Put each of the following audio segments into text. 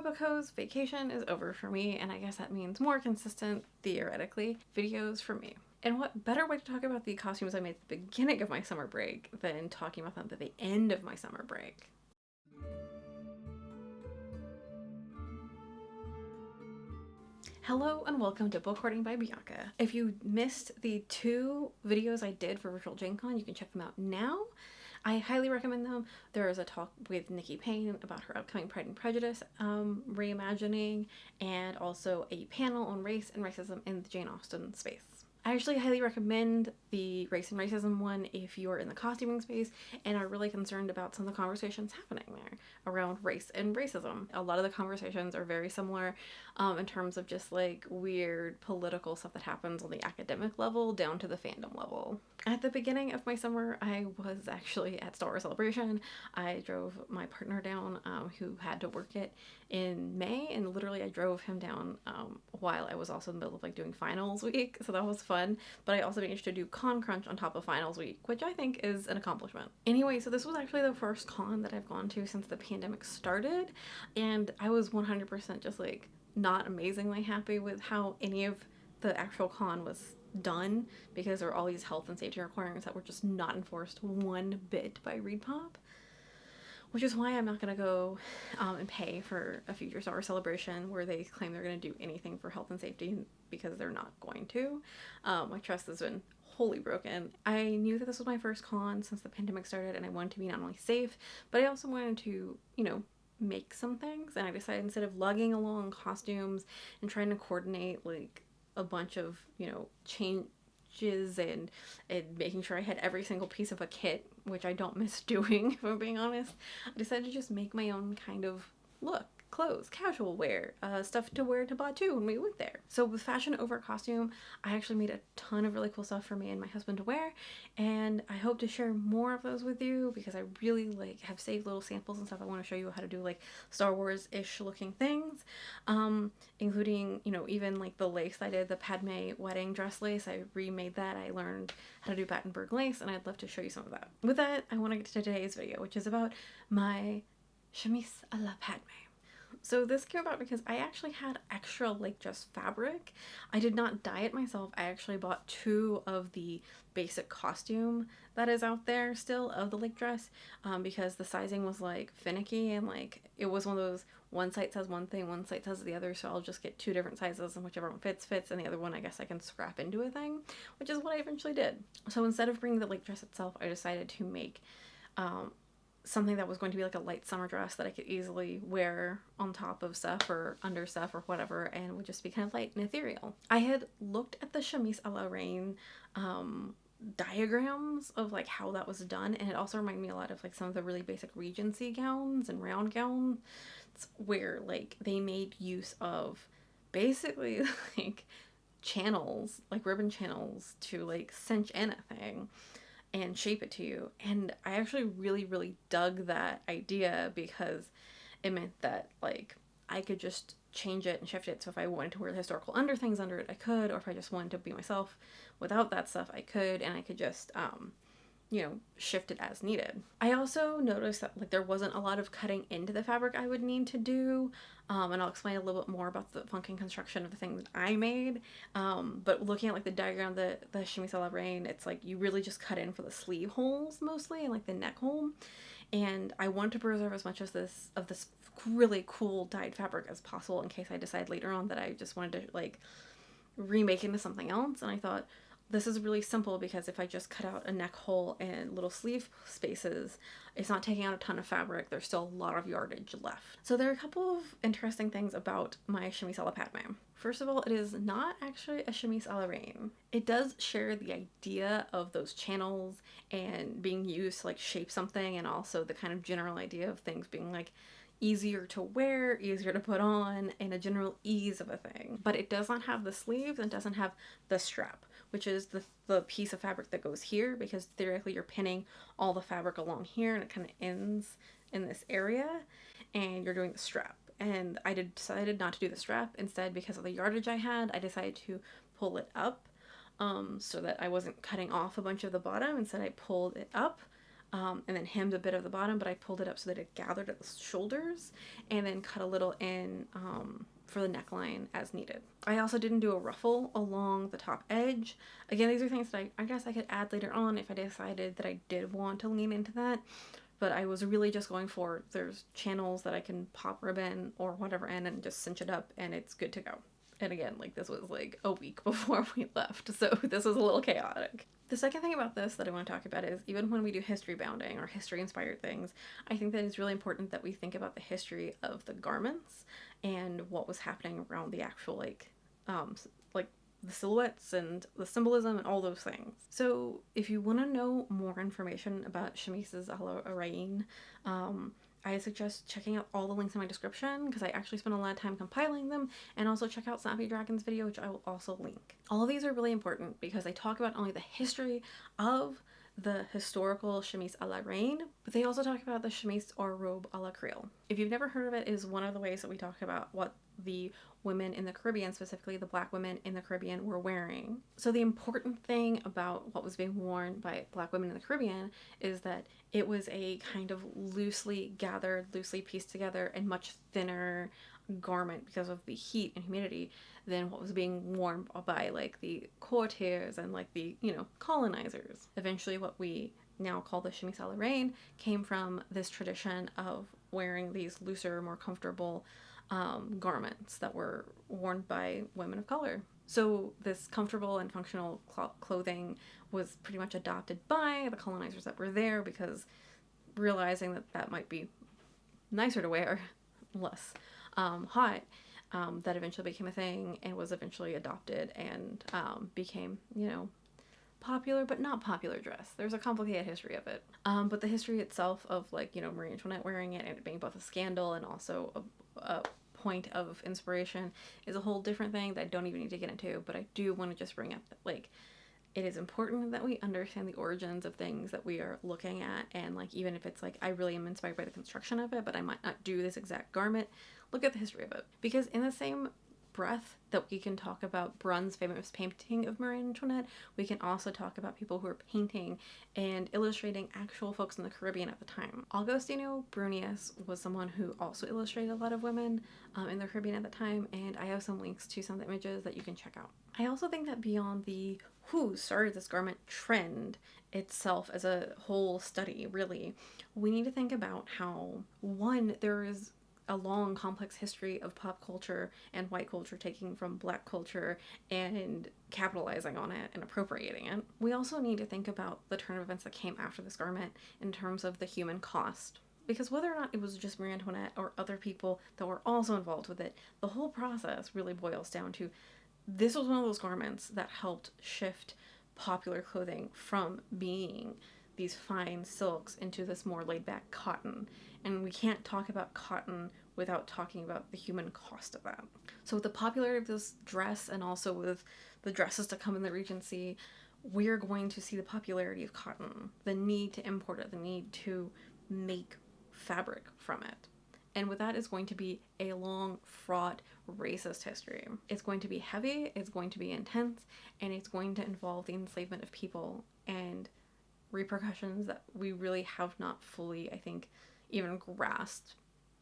bookhos, vacation is over for me, and I guess that means more consistent, theoretically, videos for me. And what better way to talk about the costumes I made at the beginning of my summer break than talking about them at the end of my summer break? Hello and welcome to Bookhoarding by Bianca. If you missed the 2 videos I did for Virtual Gen Con, you can check them out now. I highly recommend them. There is a talk with Nikki Payne about her upcoming Pride and Prejudice reimagining, and also a panel on race and racism in the Jane Austen space. I actually highly recommend the race and racism one if you're in the costuming space and are really concerned about some of the conversations happening there around race and racism. A lot of the conversations are very similar in terms of just like weird political stuff that happens on the academic level down to the fandom level. At the beginning of my summer, I was actually at Star Wars Celebration. I drove my partner down who had to work it in May, and literally I drove him down while I was also in the middle of like doing finals week, so that was fun. But I also managed to do con crunch on top of finals week, which I think is an accomplishment. Anyway, so this was actually the first con that I've gone to since the pandemic started, and I was 100% just like not amazingly happy with how any of the actual con was done, because there were all these health and safety requirements that were just not enforced one bit by ReedPop. Which is why I'm not going to go and pay for a Future Star Wars Celebration where they claim they're going to do anything for health and safety, because they're not going to. My trust has been wholly broken. I knew that this was my first con since the pandemic started, and I wanted to be not only safe, but I also wanted to, make some things. And I decided, instead of lugging along costumes and trying to coordinate like a bunch of, changes and making sure I had every single piece of a kit, which I don't miss doing, if I'm being honest, I decided to just make my own kind of look. Clothes, casual wear, stuff to wear to Batu when we went there. So with fashion over costume, I actually made a ton of really cool stuff for me and my husband to wear, and I hope to share more of those with you, because I really have saved little samples and stuff. I want to show you how to do like Star Wars-ish looking things, including, even like the lace I did, the Padmé wedding dress lace. I remade that. I learned how to do Battenberg lace, and I'd love to show you some of that. With that, I want to get to today's video, which is about my chemise à la Padmé. So this came about because I actually had extra lake dress fabric. I did not dye it myself. I actually bought 2 of the basic costume that is out there still of the lake dress, because the sizing was like finicky, and like it was one of those, one site says one thing, one site says the other, so I'll just get 2 different sizes, and whichever one fits, and the other one I guess I can scrap into a thing, which is what I eventually did. So instead of bringing the lake dress itself, I decided to make something that was going to be like a light summer dress that I could easily wear on top of stuff or under stuff or whatever, and would just be kind of light and ethereal. I had looked at the Chemise à la Reine diagrams of like how that was done, and it also reminded me a lot of like some of the really basic Regency gowns and round gowns, where like they made use of basically like channels, like ribbon channels, to like cinch anything and shape it to you. And I actually really dug that idea, because it meant that like I could just change it and shift it. So if I wanted to wear the historical underthings under it, I could, or if I just wanted to be myself without that stuff, I could, and I could just shift it as needed. I also noticed that like there wasn't a lot of cutting into the fabric I would need to do, and I'll explain a little bit more about the function construction of the thing that I made, but looking at like the diagram, the Chemise à la Reine, it's like you really just cut in for the sleeve holes mostly, and like the neck hole, and I wanted to preserve as much of this really cool dyed fabric as possible in case I decide later on that I just wanted to like remake into something else. And I thought, this is really simple, because if I just cut out a neck hole and little sleeve spaces, it's not taking out a ton of fabric. There's still a lot of yardage left. So there are a couple of interesting things about my chemise à la Padmé. First of all, it is not actually a chemise à la Reine. It does share the idea of those channels and being used to like shape something, and also the kind of general idea of things being like easier to wear, easier to put on, and a general ease of a thing. But it does not have the sleeves, and doesn't have the strap, which is the piece of fabric that goes here, because theoretically you're pinning all the fabric along here and it kind of ends in this area, and you're doing the strap. And I decided not to do the strap. Instead, because of the yardage I had, I decided to pull it up, so that I wasn't cutting off a bunch of the bottom. Instead, I pulled it up and then hemmed a bit of the bottom, but I pulled it up so that it gathered at the shoulders, and then cut a little in for the neckline as needed. I also didn't do a ruffle along the top edge. Again, these are things that I guess I could add later on if I decided that I did want to lean into that. But I was really just going for, there's channels that I can pop ribbon or whatever in and just cinch it up and it's good to go. And again, like, this was like a week before we left, so this was a little chaotic. The second thing about this that I want to talk about is, even when we do history bounding or history inspired things, I think that it's really important that we think about the history of the garments and what was happening around the actual like the silhouettes and the symbolism and all those things. So if you want to know more information about Chemise's a la Arain, I suggest checking out all the links in my description, because I actually spent a lot of time compiling them, and also check out Snappy Dragon's video, which I will also link. All of these are really important because they talk about only the history of the historical chemise a la reine, but they also talk about the chemise or robe a la Creole. If you've never heard of it, it is one of the ways that we talk about what the women in the Caribbean, specifically the Black women in the Caribbean, were wearing. So the important thing about what was being worn by Black women in the Caribbean is that it was a kind of loosely gathered, loosely pieced together, and much thinner garment because of the heat and humidity than what was being worn by like the courtiers and like the, you know, colonizers. Eventually what we now call the chemise a la reine came from this tradition of wearing these looser, more comfortable garments that were worn by women of color. So this comfortable and functional clothing was pretty much adopted by the colonizers that were there, because realizing that that might be nicer to wear, less hot, that eventually became a thing and was eventually adopted and became, you know, popular but not popular dress. There's a complicated history of it. But the history itself of, like, you know, Marie-Antoinette wearing it and it being both a scandal and also a point of inspiration is a whole different thing that I don't even need to get into. But I do want to just bring up that, like, it is important that we understand the origins of things that we are looking at, and like, even if it's like I really am inspired by the construction of it but I might not do this exact garment, look at the history of it. Because in the same breath that we can talk about Brun's famous painting of Marie-Antoinette, we can also talk about people who are painting and illustrating actual folks in the Caribbean at the time. Agostino Brunius was someone who also illustrated a lot of women in the Caribbean at the time, and I have some links to some of the images that you can check out. I also think that beyond the who started this garment trend itself as a whole study, really, we need to think about how, one, there is a long, complex history of pop culture and white culture taking from Black culture and capitalizing on it and appropriating it. We also need to think about the turn of events that came after this garment in terms of the human cost. Because whether or not it was just Marie-Antoinette or other people that were also involved with it, the whole process really boils down to, this was one of those garments that helped shift popular clothing from being these fine silks into this more laid-back cotton. And we can't talk about cotton without talking about the human cost of that. So with the popularity of this dress, and also with the dresses to come in the Regency, we're going to see the popularity of cotton, the need to import it, the need to make fabric from it. And with that is going to be a long, fraught, racist history. It's going to be heavy, it's going to be intense, and it's going to involve the enslavement of people and repercussions that we really have not fully, I think, even grasped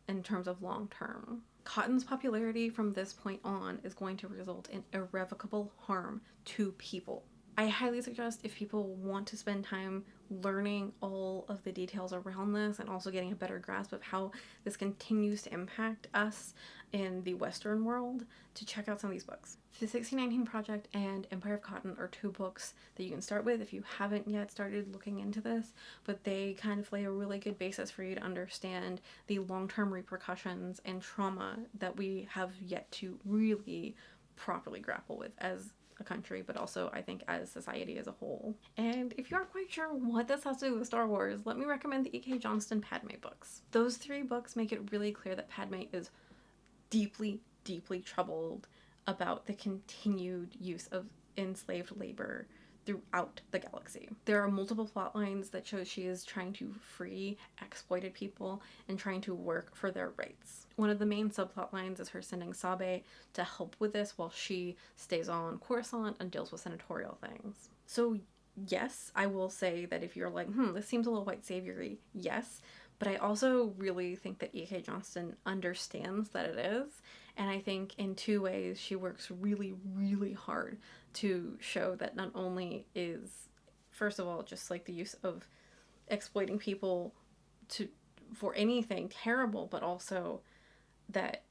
in terms of long term. Cotton's popularity from this point on is going to result in irrevocable harm to people. I highly suggest, if people want to spend time learning all of the details around this and also getting a better grasp of how this continues to impact us in the Western world, to check out some of these books. The 1619 Project and Empire of Cotton are two books that you can start with if you haven't yet started looking into this, but they kind of lay a really good basis for you to understand the long-term repercussions and trauma that we have yet to really properly grapple with as a country, but also I think as society as a whole. And if you aren't quite sure what this has to do with Star Wars, let me recommend the E.K. Johnston Padmé books. Those three books make it really clear that Padmé is deeply, deeply troubled about the continued use of enslaved labor throughout the galaxy. There are multiple plot lines that show she is trying to free exploited people and trying to work for their rights. One of the main subplot lines is her sending Sabe to help with this while she stays on Coruscant and deals with senatorial things. So yes, I will say that if you're like, this seems a little white saviory, yes. But I also really think that E.K. Johnston understands that it is. And I think in two ways she works really, really hard to show that not only is, first of all, just like the use of exploiting people to for anything terrible, but also that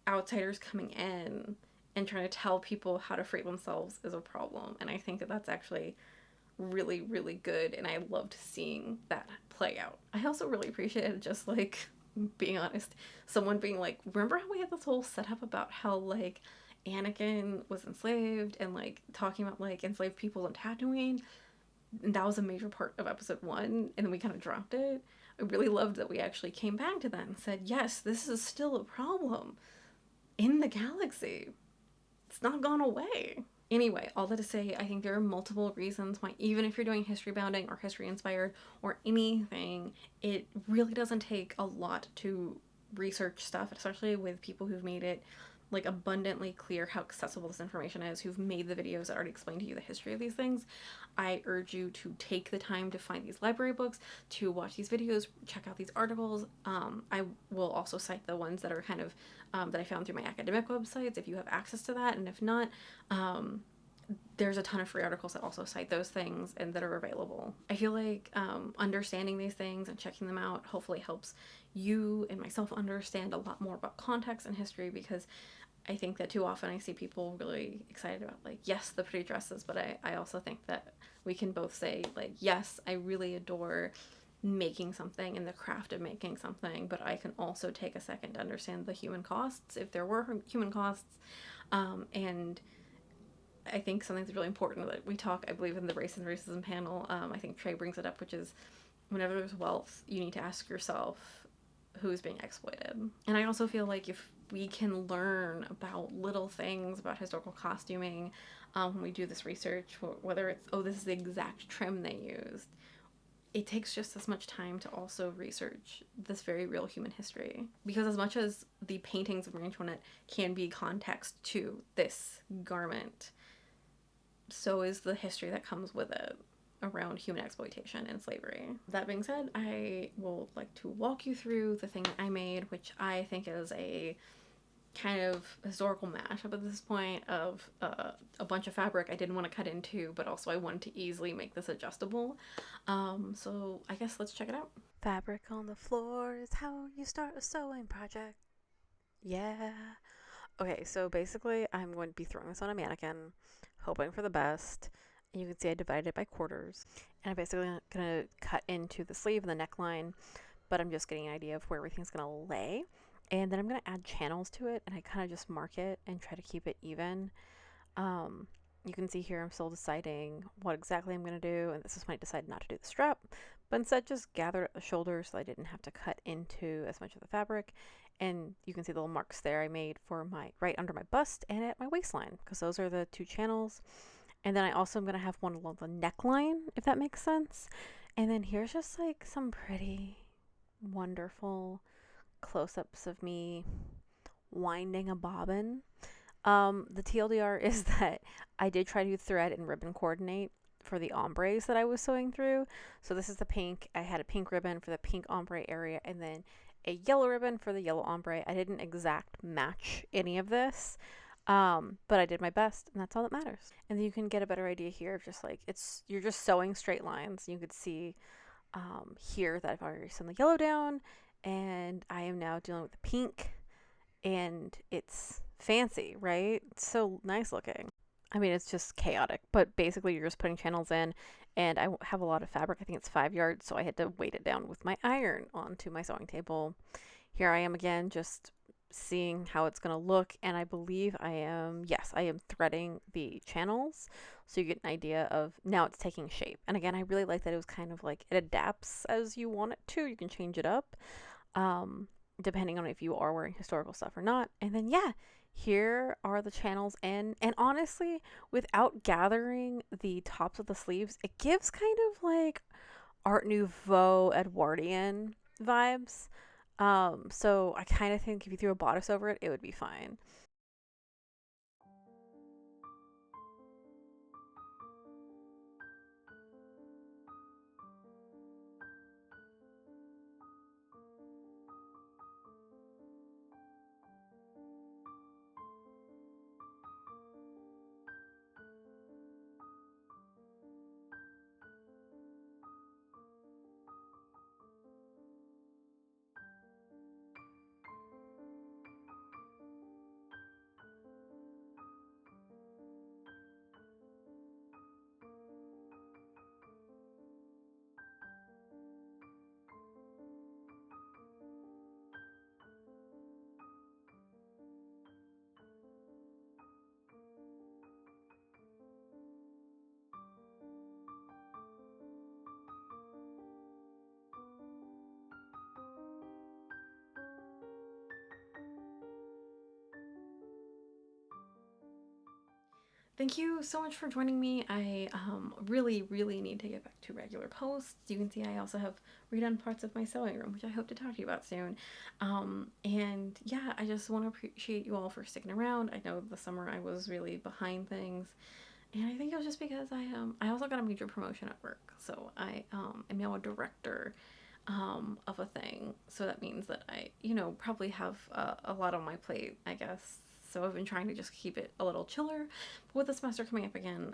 outsiders coming in and trying to tell people how to free themselves is a problem. And I think that that's actually really, really good, and I loved seeing that play out. I also really appreciated, just like, being honest, someone being like, remember how we had this whole setup about how, like, Anakin was enslaved and, like, talking about, like, enslaved people in Tatooine? And that was a major part of episode 1, and then we kind of dropped it. I really loved that we actually came back to that and said, yes, this is still a problem in the galaxy. It's not gone away. Anyway, all that to say, I think there are multiple reasons why, even if you're doing history bounding or history inspired or anything, it really doesn't take a lot to research stuff, especially with people who've made it like abundantly clear how accessible this information is, who've made the videos that already explain to you the history of these things. I urge you to take the time to find these library books, to watch these videos, check out these articles. I will also cite the ones that are kind of that I found through my academic websites if you have access to that, and if not, there's a ton of free articles that also cite those things and that are available. I feel like understanding these things and checking them out hopefully helps you and myself understand a lot more about context and history, because I think that too often I see people really excited about, like, yes, the pretty dresses, but I also think that we can both say, like, yes, I really adore making something and the craft of making something, but I can also take a second to understand the human costs, if there were human costs. And I think something that's really important that we talk, I believe, in the race and racism panel, I think Trey brings it up, which is whenever there's wealth, you need to ask yourself who's being exploited. And I also feel like if we can learn about little things about historical costuming when we do this research, whether it's, oh, this is the exact trim they used, it takes just as much time to also research this very real human history. Because as much as the paintings of Marie-Antoinette can be context to this garment, so is the history that comes with it around human exploitation and slavery. That being said, I will like to walk you through the thing that I made, which I think is a kind of historical mashup at this point of a bunch of fabric I didn't want to cut into, but also I wanted to easily make this adjustable. So I guess let's check it out. Fabric on the floor is how you start a sewing project. Yeah. Okay, so basically I'm going to be throwing this on a mannequin, hoping for the best. And you can see I divided it by quarters. And I'm basically going to cut into the sleeve and the neckline, but I'm just getting an idea of where everything's going to lay. And then I'm going to add channels to it, and I kind of just mark it and try to keep it even. You can see here I'm still deciding what exactly I'm going to do, and this is when I decided not to do the strap, but instead just gathered at the shoulder so I didn't have to cut into as much of the fabric. And you can see the little marks there I made for my right under my bust and at my waistline, because those are the two channels. And then I also am going to have one along the neckline, if that makes sense. And then here's just like some pretty wonderful close-ups of me winding a bobbin. The TLDR is that I did try to thread and ribbon coordinate for the ombres that I was sewing through. So this is the pink. I had a pink ribbon for the pink ombre area, and then a yellow ribbon for the yellow ombre. I didn't exact match any of this, but I did my best, and that's all that matters. And then you can get a better idea here of just like, you're just sewing straight lines. You could see here that I've already sewn the yellow down, and I am now dealing with the pink, and it's fancy, right? It's so nice looking. I mean, it's just chaotic, but basically you're just putting channels in, and I have a lot of fabric. I think it's 5 yards, so I had to weight it down with my iron onto my sewing table. Here I am again, just seeing how it's going to look, and I believe I am threading the channels, so you get an idea of now it's taking shape. And again, I really like that it was kind of like it adapts as you want it to. You can change it up depending on if you are wearing historical stuff or not. And then here are the channels, and honestly, without gathering the tops of the sleeves, it gives kind of like Art Nouveau Edwardian vibes. So I kind of think if you threw a bodice over it, it would be fine. Thank you so much for joining me. I really, really need to get back to regular posts. You can see I also have redone parts of my sewing room, which I hope to talk to you about soon. And yeah, I just want to appreciate you all for sticking around. I know the summer I was really behind things, and I think it was just because I also got a major promotion at work, so I am now a director of a thing. So that means that I, probably have a lot on my plate, I guess. So I've been trying to just keep it a little chiller. But with the semester coming up again,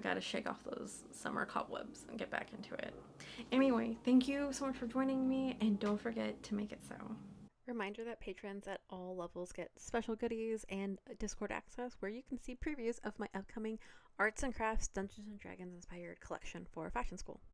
got to shake off those summer cobwebs and get back into it. Anyway, thank you so much for joining me, and don't forget to make it so. Reminder that patrons at all levels get special goodies and Discord access where you can see previews of my upcoming arts and crafts Dungeons and Dragons inspired collection for fashion school.